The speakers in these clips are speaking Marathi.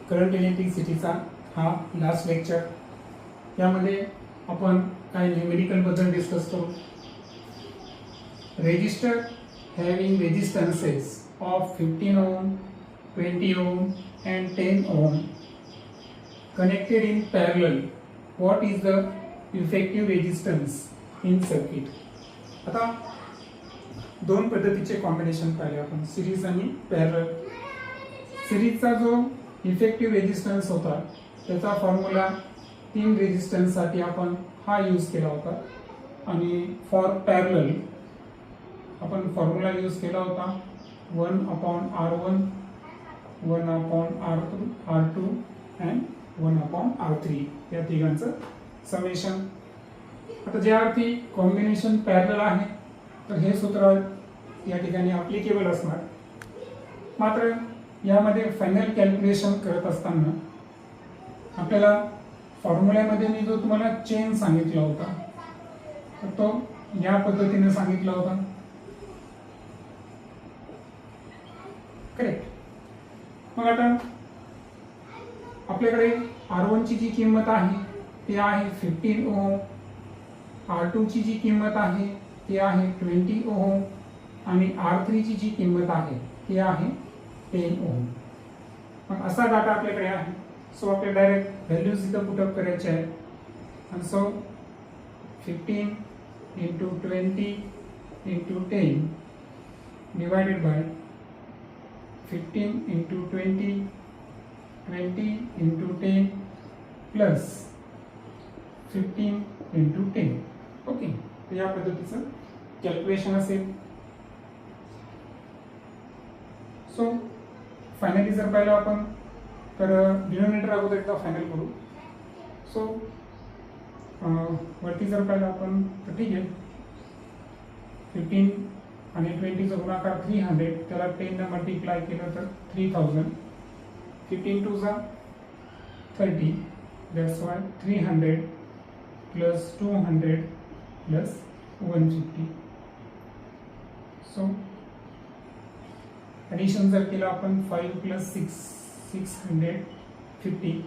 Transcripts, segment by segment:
करंट इलेक्ट्रिसिटीचा हा लास्ट लेक्चर. यामध्ये आपण काही न्यूमेरिकल बद्दल डिस्कस करू. Resistor having resistances of 15 ohm, 20 ohm and 10 ohm connected in parallel. What is the effective resistance in circuit? आता दोन पद्धतीचे कॉम्बिनेशन पाहिले आपण, सिरीज आणि पॅरलल. सिरीजचा जो इफेक्टिव्ह रेजिस्टन्स होता त्याचा फॉर्म्युला 3 रेजिस्टन्स साठी आपण हा यूज केला होता आणि फॉर पॅरलल आपण फॉर्म्युला यूज केला होता 1/R1, 1/R2 and 1/R3 या तिघांचं समेशन. आता ज्या अर्थी कॉम्बिनेशन पॅरलल आहे तर हे सूत्र या ठिकाणी ॲप्लिकेबल असणार. मात्र यामध्ये फायनल कॅल्क्युलेशन करत असताना आपल्याला फॉर्म्युल्यामध्ये मी जो तुम्हाला चेन सांगितला होता तर तो या पद्धतीने सांगितला होता. करेक्ट. मग आता आपल्याकडे R1 ची जी किंमत आहे ती आहे 15 ओम, R2 ची जी किंमत आहे ती आहे 20 ओम आणि R3 ची जी किंमत आहे ती आहे 10 ओम. मग असा डाटा आपल्याकडे आहे. सो आपल्याला डायरेक्ट व्हॅल्यूज इथं पुटअप करायचे आहेत. आणि so 15 into 20 into 10 divided by 15 into 20 into 10 plus 15 into 10. Okay, तर या पद्धतीचं कॅल्क्युलेशन असेल. सो फायनली जर पाहिलं आपण तर डिनोमिनेटर अगोदर एकदा फायनल करू. सो वरती जर पाहिलं आपण तर ठीक आहे, 15 आणि 20 चा गुणाकार 300, त्याला 10 ने मल्टिप्लाय केलं तर 3000. 15 2 जा 30, that's why 300 plus 200 plus 150. So addition जर केलं आपण 5 प्लस 6 650.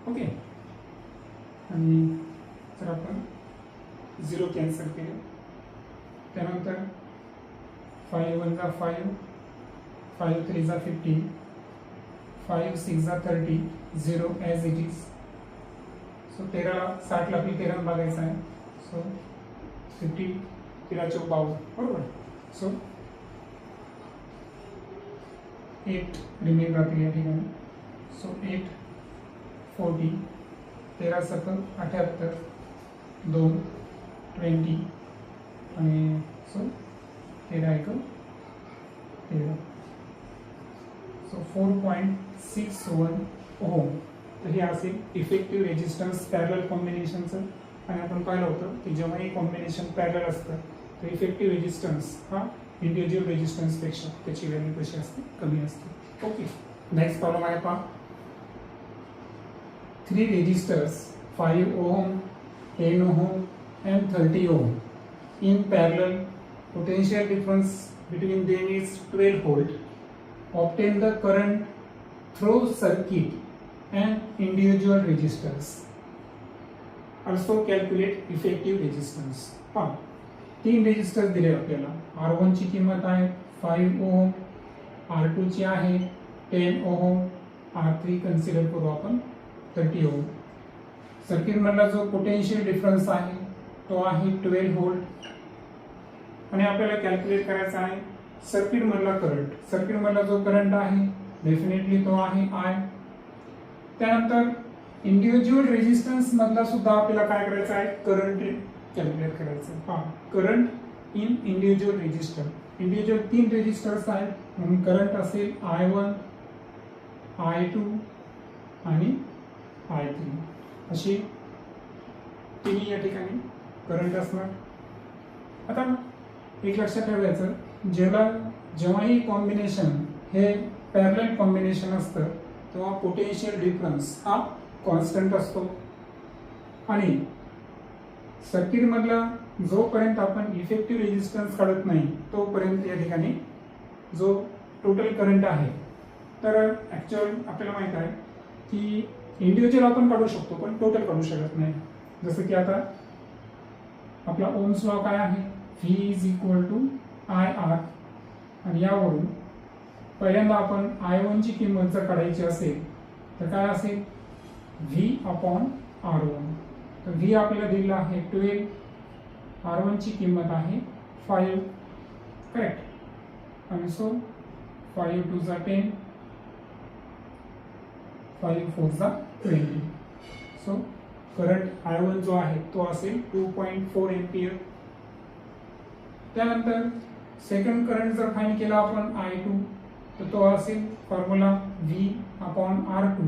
ओके, आणि जर आपण 0 कॅन्सल केलं त्यानंतर 5 1 जा 5, 5 3 जा 15, 5 6 जा 30, 0 ॲज इट इज. सो 13 ला 60 ला आपली 13 बघायचं आहे. सो 50 13 चौक 52, बरोबर. सो 8 रिमेन राहतील या ठिकाणी. सो 8 40, 13 सकल 78, 2 20 आणि सो 13 1 13. सो 4.61 ओम. तर हे असेल इफेक्टिव्ह रेजिस्टन्स पॅरलल कॉम्बिनेशनचं. आणि आपण पाहिलं होतं की जेव्हा हे कॉम्बिनेशन पॅरलल असतं तर इफेक्टिव्ह रेजिस्टन्स हा इंडिव्हिज्युअल रेजिस्टन्सपेक्षा त्याची व्हॅल्यू कशी असते, कमी असते. ओके, नेक्स्ट प्रॉब्लेम आहे पहा. 3 resistors 5 ohm, 10 ohm and 30 ohm in parallel. Potential difference between them is 12 volt. Obtain the current through circuit and individual resistors. Also calculate effective resistance. पहा, 3 रेजिस्टर्स दिले आपल्याला. R1 ची किंमत आहे 5 ओम, R2 ची आहे 10 ओम, R3 कन्सिडर करू आपण 30 ओम. सर्किट मधला जो पोटेन्शियल डिफरन्स आहे तो आहे 12 व्होल्ट. आणि आपल्याला कॅल्क्युलेट करायचा आहे सर्किट मधला करंट. सर्किट मधला जो करंट आहे डेफिनेटली तो आहे I. त्यानंतर इंडिव्हिज्युअल रेजिस्टन्स मधला सुद्धा आपल्याला काय करायचं आहे, करंट कॅल्क्युलेट करायचं आहे. पहा, current in individual resistor. Individual 3 resistors आहेत म्हणून करंट असेल I1, I2 आणि I3. अशी तिन्ही या ठिकाणी करंट असणार. आता एक लक्षात ठेवायचं, जेव्हाही कॉम्बिनेशन हे पॅरलल कॉम्बिनेशन असतं तेव्हा पोटेन्शियल डिफरन्स हा कॉन्स्टंट असतो. आणि सर्किट मधला जोपर्यंत आपण इफेक्टिव्ह रेजिस्टन्स काढत नाही तोपर्यंत या ठिकाणी जो टोटल करंट आहे तर ॲक्च्युअल आपल्याला माहीत आहे की इंडिव्हिज्युअल आपण काढू शकतो पण टोटल काढू शकत नाही. जसं की आता आपला ओम्स लॉ काय आहे, V is equal to I R, आणि यावरून पहिल्यांदा आपण I1 ची किंमत जर काढायची असेल तर काय असेल, V अपॉन R1. तर V आपल्याला दिलेला आहे 12, R1 ची किंमत आहे 5, करेक्ट. आणि सो 5 2 जा 10, 5 4 जा 20. सो करंट I1 जो आहे तो असेल 2.4 एम्पियर. त्यानंतर सेकंड करंट जर फाइंड केला आपण I2 तर तो असेल formula V upon R2.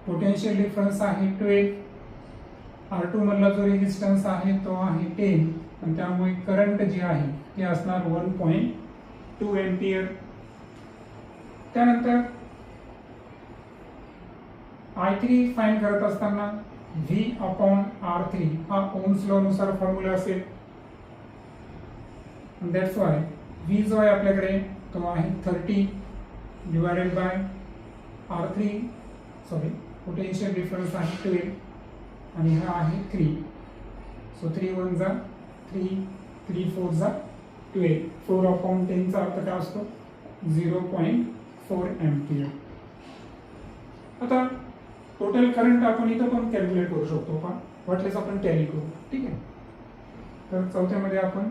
Potential difference आहे 12, R2 मधला जो रेजिस्टन्स आहे तो आहे 10, आणि त्यामुळे करंट जे आहे ते असणार 1.2 एम्पियर. त्यानंतर I3 फाइंड करत असताना V अपॉन R3 हा ओम्स लॉ नुसार फॉर्म्युला असेल. दॅट्स वाय V जो आहे आपल्याकडे तो आहे 30 divided by R3, sorry potential difference आहे 12 आणि हा आहे 3. सो 3 1 जा 3, 3 4 जा 12, 4 अपॉन 10 चा अर्थ काय असतो 0.4 एम्पियर. आता टोटल करंट आपण इथं पण कॅल्क्युलेट करू शकतो का, वाटल्यास आपण टॅली करू, ठीक आहे. तर चौथ्यामध्ये आपण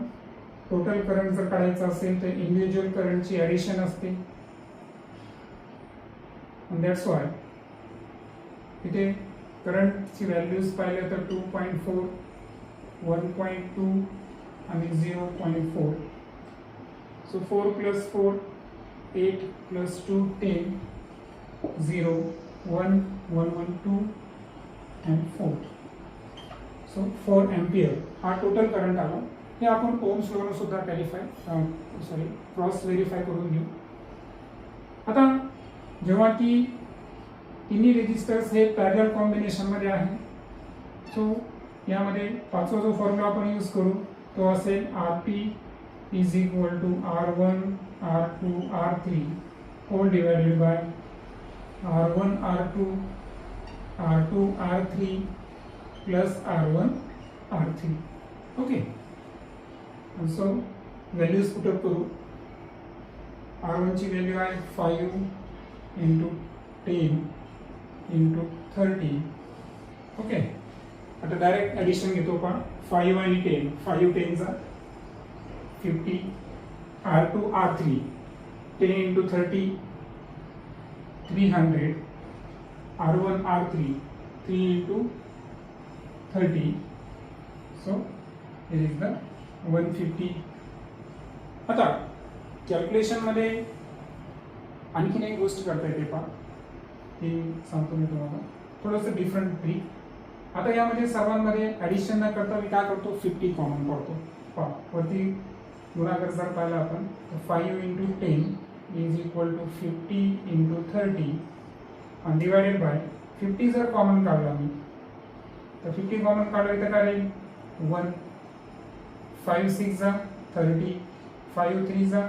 टोटल करंट जर काढायचं असेल तर इंडिव्हिज्युअल करंटची ॲडिशन असते. दॅट्स वाय इथे करंटची व्हॅल्यूज पाहिल्या तर 2.4, 1.2 आणि 0.4. So 4 + 4 8 + 2 10, 0 1 1 1 2 and 4. सो 4 एम्पियर हा टोटल करंट आला. हे आपण ओम्स लॉ सुद्धा क्रॉस व्हेरीफाय करून घेऊ. आता जेव्हा की तिन्ही रेजिस्टर्स हे पॅरलल कॉम्बिनेशन मध्ये आहे, सो यामध्ये पाचवा जो फॉर्म्युला आपण यूज करू तो असेल RP is equal to R1 R2 R3 whole divided by R1 R2 R2 R3 plus R1 R3. Okay, so values put up करू. R1 ची व्हॅल्यू आहे 5 इंटू 10 इंटू 30. ओके, आता डायरेक्ट ॲडिशन घेतो आपण. 5 आणि 10, 5 10 जा 50, R2 R3 10 into 30 300, R1 R3 3 into 30, so it is the 150. आता कॅल्क्युलेशन मध्ये आणखीन एक गोष्ट करता येते पहा, ती सांगतो मी तुम्हाला, थोडंसं डिफरंट ट्रिक. आता यामध्ये सर्वांमध्ये ॲडिशन न करता मी काय करतो 50 कॉमन काढतो. पहा वरती गुणाकार जर पाहिला आपण तर 5 into 10 is equal to 50 into 30 आणि डिवायडेड बाय 50 जर कॉमन काढला मी तर 50 कॉमन काढलं तर काय राहील 1, 5 6 जा 30, 5 3 जा.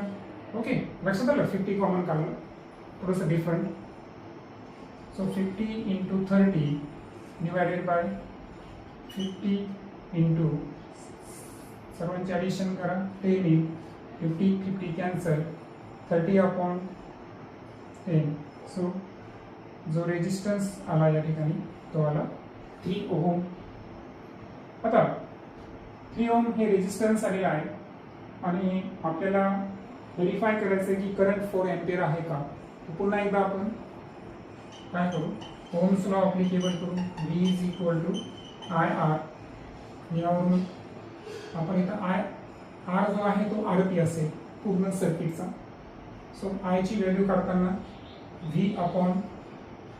ओके, लक्षात आलं 50 कॉमन काढलं, थोडंसं different. So 50 into 30 divided by 50 into सर्वांचे ॲडिशन करा 10 इन 50 50 कॅन्सल 30 अपॉन 10. सो जो रेजिस्टन्स आला या ठिकाणी तो आला 3 ओहम. आता 3 ओहम हे रेजिस्टन्स आलेला आहे आणि आपल्याला व्हेरीफाय करायचं आहे की करंट 4 एम्पियर आहे का. तर पुन्हा एकदा आपण काय करू, ओहम्स लॉ अप्लिकेबल करू. V is equal to I R. यावरून आपण इथं आर जो आहे तो RP असेल पूर्ण सर्किटचा. सो आय ची व्हॅल्यू काढताना V अपॉन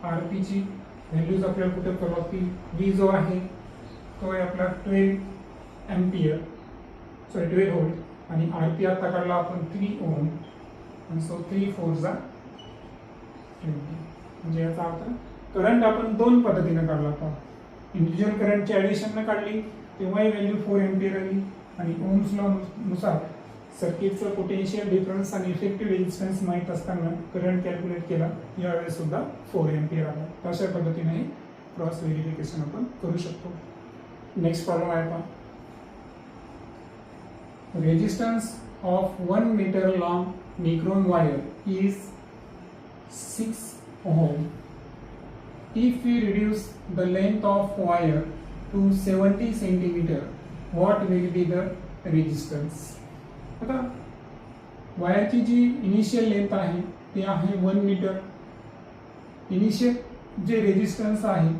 RP ची व्हॅल्यूज आपल्याला कुठे करू की V जो आहे तो आहे आपला 12 एम्पियर, सॉरी 12 व्होल्ट, आणि RP आता काढला आपण 3 ओहम, आणि सो 3 4 जा 20. म्हणजे याचा अर्थ करंट आपण दोन पद्धतीने काढला होता. इंडिव्हिज्युअल करंटची ॲडिशन न काढली तेव्हाही व्हॅल्यू 4 एम्पियर आली, आणि ओम्स लॉ नुसार सर्किटचं पोटेन्शियल डिफरन्स आणि इफेक्टिव्ह रेजिस्टन्स माहीत असताना करंट कॅल्क्युलेट केला, यावेळेस सुद्धा 4 एम्पियर आला. अशा पद्धतीने क्रॉस व्हेरिफिकेशन आपण करू शकतो. नेक्स्ट प्रॉब्लेम आहे पहा. Resistance of 1 metre long nichrome wire is 6 ohm. If we reduce the length of wire to 70 centimeter, what will be the resistance? आता वायरची जी इनिशियल लेंथ आहे ती आहे 1 मीटर. इनिशियल जे रेजिस्टन्स आहे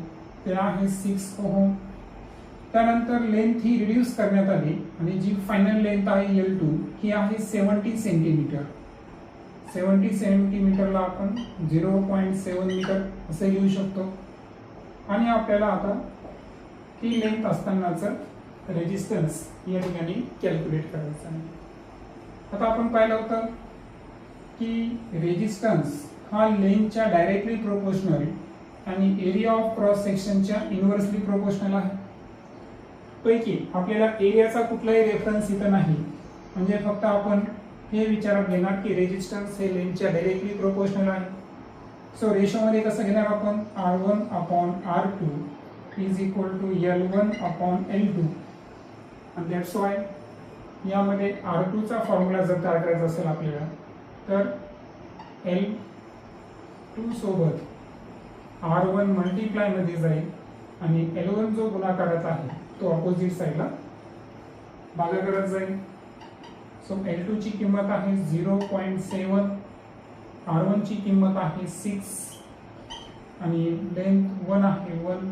ते आहे 6 ओहम. त्यानंतर लेंथ ही रिड्यूस करण्यात आली आणि जी फायनल लेंथ आहे L2 ही आहे 70 सेंटीमीटर. 70 सेंटीमीटरला आपण 0.7 मीटर असे लिहू शकतो. आणि आपल्याला आता ही लेंथ असतानाचं रेजिस्टन्स या ठिकाणी कॅल्क्युलेट करायचं आहे. आता आपण पाहिलं होतं की रेजिस्टन्स हा लेंथच्या डायरेक्टली प्रोपोर्शनल आणि एरिया ऑफ क्रॉस सेक्शनच्या इन्व्हर्सली प्रोपोर्शनल आहे. पैकी आपल्याला एरियाचा कुठलाही रेफरन्स इथं नाही, म्हणजे फक्त आपण हे विचारात घेणार की रेजिस्टन्स हे लेंथच्या डायरेक्टली प्रोपोर्शनल आहे. सो रेशोमध्ये कसं घेणार आपण, R1/R2 is equal to L1/L2. आणि दॅट्स वाय यामध्ये R2चा फॉर्म्युला जर तयार करायचा असेल आपल्याला तर L2 सोबत R1 मल्टिप्लाय मध्ये जाईल आणि L1 जो गुणाकारात आहे तो ऑपोजिट साईडला भागाकारात जाईल. सो L2 ची किंमत आहे 0.7, R1 ची किंमत आहे 6 आणि लेंथ 1 आहे 1.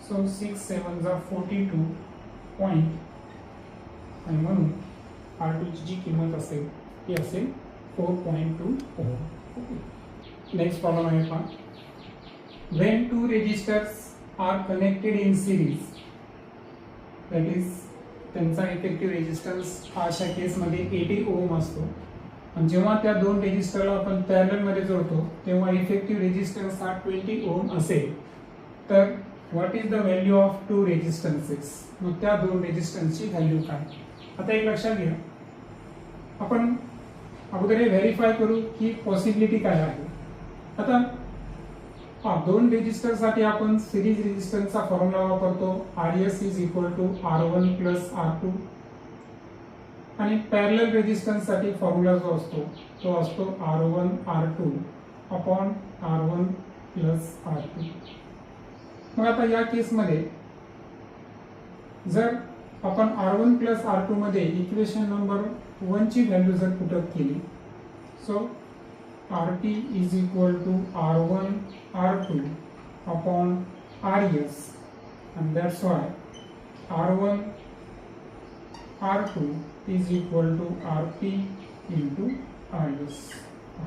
सो 6 7 जा 42 पॉइंट आणि म्हणून R2 ची जी किंमत असेल ती असेल 4.2 ओहम. नेक्स्ट प्रॉब्लेम आहे पहा. When two resistors are connected in series, that is त्यांचा इफेक्टिव्ह रेजिस्टन्स हा अशा केसमध्ये 80 ओम असतो. आणि जेव्हा त्या दोन रेजिस्टरला आपण पॅरलल मध्ये जोडतो तेव्हा इफेक्टिव्ह रेजिस्टन्स हा 20 ओम असेल. तर what is the value of two resistances, मग त्या दोन रेजिस्टन्सची व्हॅल्यू काय. आता एक लक्षात घ्या, आपण अगोदर हे व्हेरीफाय करू की पॉसिबिलिटी काय आहे. आता दोन रेजिस्टरसाठी आपण सिरीज रेजिस्टन्सचा फॉर्म्युला वापरतो, RS is equal to R1 plus R2. आणि पॅरलल रेजिस्टन्ससाठी फॉर्म्युला जो असतो तो असतो R1/R2 upon R1 plus R2. मग आता या केसमध्ये जर आपण R1 प्लस R2 मध्ये इक्वेशन नंबर 1 ची व्हॅल्यू जर पुटअप केली, so RT is equal to R1/R2 upon RS, and that's why R1/R2 is equal to RP into RS.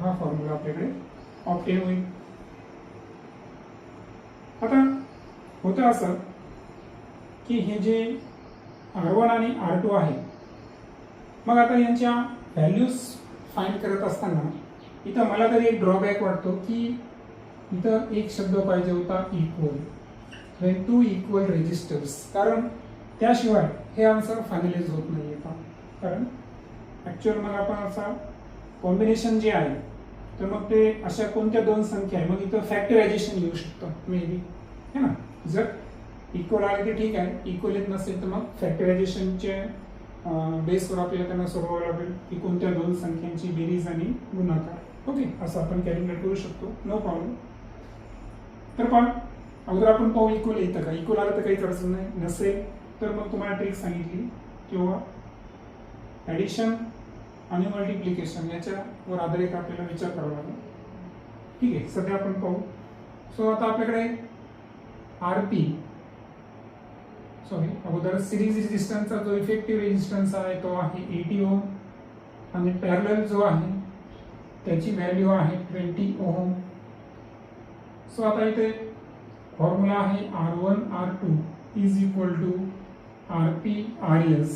हा फॉर्म्युला आपल्याकडे ऑब्टेन होईल. आता होतं असं की हे जे R1 आणि R2 आहे, मग आता यांच्या व्हॅल्यूज फाइंड करत असताना इथं मला तरी एक ड्रॉबॅक वाटतो की इथं एक शब्द पाहिजे होता equal, when two equal resistors, कारण त्याशिवाय हे आन्सर फायनलाइज होत नाही आहे. कारण ॲक्च्युअल मग आपण असा कॉम्बिनेशन जे आहे तर मग ते अशा कोणत्या दोन संख्या आहे, मग इथं फॅक्टरायझेशन लिहू शकतो मे बी, है ना. जर इक्वल आले तर ठीक आहे, इक्वल येत नसेल तर मग फॅक्टरायझेशनचे बेसवर आपल्याला त्यांना सोडवावं लागेल की कोणत्या दोन संख्यांची बेरीज आणि गुणाकार. ओके, असं आपण कॅल्क्युलेट करू शकतो, नो प्रॉब्लेम. तर पण अगोदर आपण पाहू इक्वल येतं का. इक्वल आलं तर काही अडचण नाही, नसेल तर मग तुम्हाला ट्रिक सांगितली किंवा ॲडिशन आणि मल्टिप्लिकेशन याच्यावर आधारित आपल्याला विचार करावा लागेल. ठीक आहे, सध्या आपण पाहू. सो आता आपल्याकडे RP सॉरी अगोदर सिरीज रेजिस्टन्सचा जो इफेक्टिव्ह रेजिस्टन्स आहे तो आहे 80 ओम आणि पॅरलल जो आहे त्याची व्हॅल्यू आहे 20 ओम. सो आता इथे फॉर्म्युला आहे R1/R2 is equal to RP/RS.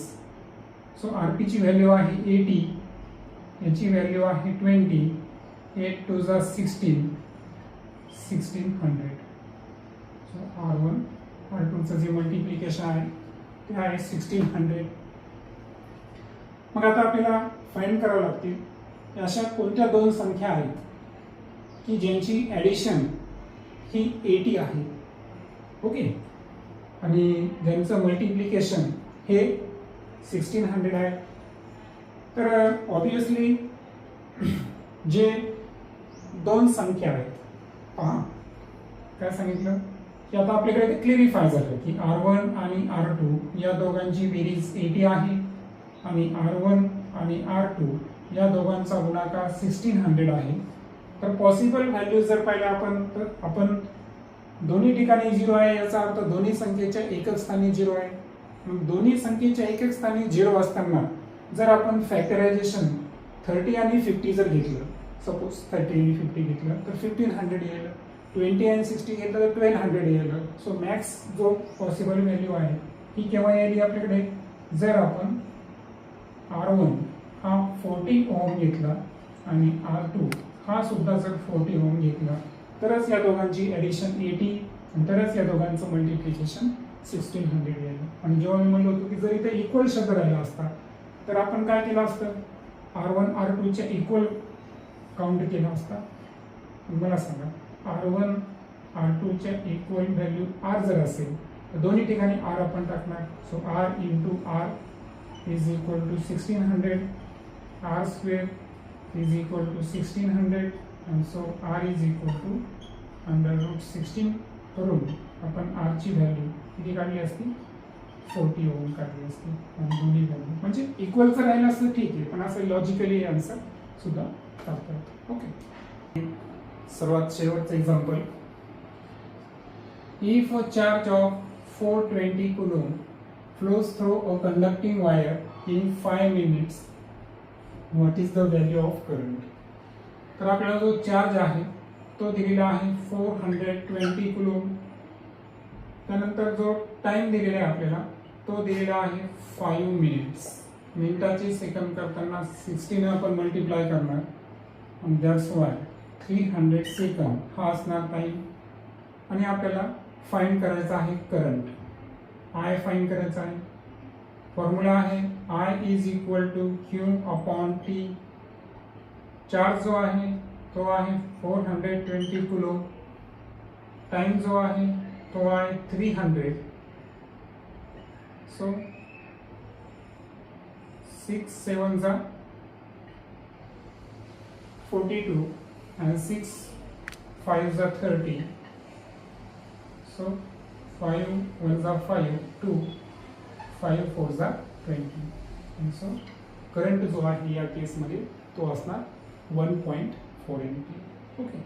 So RP ची व्हॅल्यू आहे 80, याची व्हॅल्यू आहे 20, 8 2 जा 16, 1600. सो R1/R2 चं जे मल्टिप्लिकेशन आहे ते आहे 1600. मग आता आपल्याला फाइंड करावं लागतील अशा कोणत्या दोन संख्या आहेत की ज्यांची ॲडिशन ही 80 आहे, ओके, आणि ज्यांचं मल्टिप्लिकेशन हे 1600 आहे. तर ऑब्वियसली जे दोन संख्या आहेत, पहा काय सांगितलं की आता आपल्याकडे क्लिअरिफाय झालं की R1 आणि R2 या दोघांची बेरीज 80 आहे आणि R1 आणि R2 या दोघांचा गुणाकार 1600 आहे. तर पॉसिबल व्हॅल्यूज जर पाहिल्या आपण तर आपण दोन्ही ठिकाणी 0 आहे याचा अर्थ दोन्ही संख्येच्या एकक स्थानी 0 आहे. मग दोन्ही संख्येच्या एकक स्थानी 0 असताना जर आपण फॅक्टरायझेशन 30 आणि 50 जर घेतलं, सपोज 30 आणि 50 घेतलं तर 1500 येईल, 20 आणि 60 घेतलं तर 1200 येईल. सो मॅक्स जो पॉसिबल व्हॅल्यू आहे ही केव्हा येईल आपल्याकडे, जर आपण R1 हा 40 ओम घेतला आणि R2 हा सुद्धा जर 40 ओम घेतला तरच या दोघांची ॲडिशन 80 आणि तरच या दोघांचं मल्टिप्लिकेशन 1600 येईल. आणि जेव्हा मी म्हणलो होतो की जर इथे इक्वल शब्द राहिला असता तर आपण काय केलं असतं, R1 R2 च्या इक्वल काउंट केला असता. मला सांगा R1 R2 च्या इक्वल व्हॅल्यू R जर असेल तर दोन्ही ठिकाणी R आपण टाकणार. So R into R is equal to 1600, R square is equal to 1600 and so R is equal to under root 16 करून आपण R ची व्हॅल्यू किती काढली असती, 40 ओम काढली असती. आणि दोन्ही व्हॅल्यू म्हणजे इक्वल जर राहिलं असतं ठीक आहे, पण असं लॉजिकली आन्सर सुद्धा टाकता येतो. ओके, सर्वात शेवटचं example. If a charge of 420 coulomb flows through a conducting wire in 5 minutes, what is the value of current? तर आपल्याला जो चार्ज आहे तो दिलेला आहे 420 कुलूम. त्यानंतर जो टाइम दिलेला आहे आपल्याला तो दिलेला आहे 5 मिनिट्स. मिनिटाचे सेकंड करताना 16 आपण मल्टिप्लाय करणार आणि दॅट्स वाय 300 सेकंद हा असणार टाइम. आणि आपल्याला फाइंड करायचा आहे करंट. आय फाइंड करायचा आहे. फॉर्म्युला आहे I is equal to Q upon T. Charge जो आहे तो आहे 420 कुलूम. टाइम जो आहे तो आहे 300. सो 6 7 जा 42 and 6 5 जा 30. So 5 1 जा 5 2 5 4 जा 20. and so करंट जो आहे या केसमध्ये तो असणार 1.4 एम्पियर. ओके.